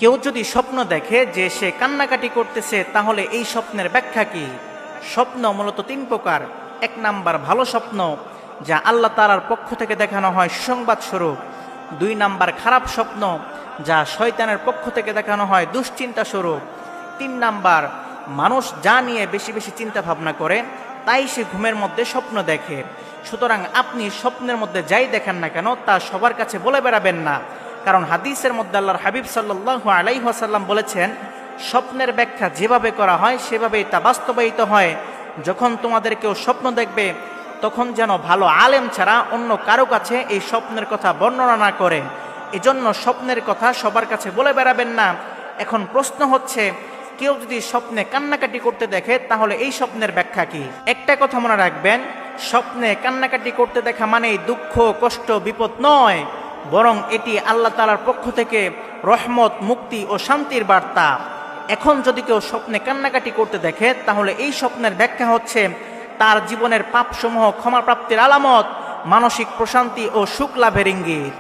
কেউ যদি স্বপ্ন দেখে যে সে কান্নাকাটি করতেছে, তাহলে এই স্বপ্নের ব্যাখ্যা কি? স্বপ্ন মূলত তিন প্রকার। এক নাম্বার ভালো স্বপ্ন, যা আল্লাহ তাআলার পক্ষ থেকে দেখানো হয় সুসংবাদ স্বরূপ। দুই নাম্বার খারাপ স্বপ্ন, যা শয়তানের পক্ষ থেকে দেখানো হয় দুশ্চিন্তা স্বরূপ। তিন নাম্বার, মানুষ যা নিয়ে বেশি বেশি চিন্তা ভাবনা করে তাই সে ঘুমের মধ্যে স্বপ্ন দেখে। সুতরাং আপনি স্বপ্নের মধ্যে যাই দেখেন না কেন তা সবার কাছে বলে বেড়াবেন না, কারণ হাদিসের মধ্যে আল্লাহর হাবিব সাল্লাল্লাহু আলাইহি ওয়াসাল্লাম বলেছেন, স্বপ্নের ব্যাখ্যা যেভাবে করা হয় সেভাবেই তা বাস্তবায়িত হয়। যখন তোমাদের কেউ স্বপ্ন দেখবে, তখন যেন ভালো আলেম ছাড়া অন্য কারো কাছে এই স্বপ্নের কথা বর্ণনা না করে। এজন্য স্বপ্নের কথা সবার কাছে বলে বেড়াবেন না। এখন প্রশ্ন হচ্ছে, কেউ যদি স্বপ্নে কান্নাকাটি করতে দেখে তাহলে এই স্বপ্নের ব্যাখ্যা কি? একটা কথা মনে রাখবেন, স্বপ্নে কান্নাকাটি করতে দেখা মানেই দুঃখ, কষ্ট, বিপদ নয়, বরং এটি আল্লাহ তাআলার পক্ষ থেকে রহমত, মুক্তি ও শান্তির বার্তা। এখন যদি কেউ স্বপ্নে কান্নাকাটি করতে দেখে তাহলে এই স্বপ্নের ব্যাখ্যা হচ্ছে তার জীবনের পাপসমূহ ক্ষমাপ্রাপ্তির আলামত, মানসিক প্রশান্তি ও সুখ লাভের ইঙ্গিত।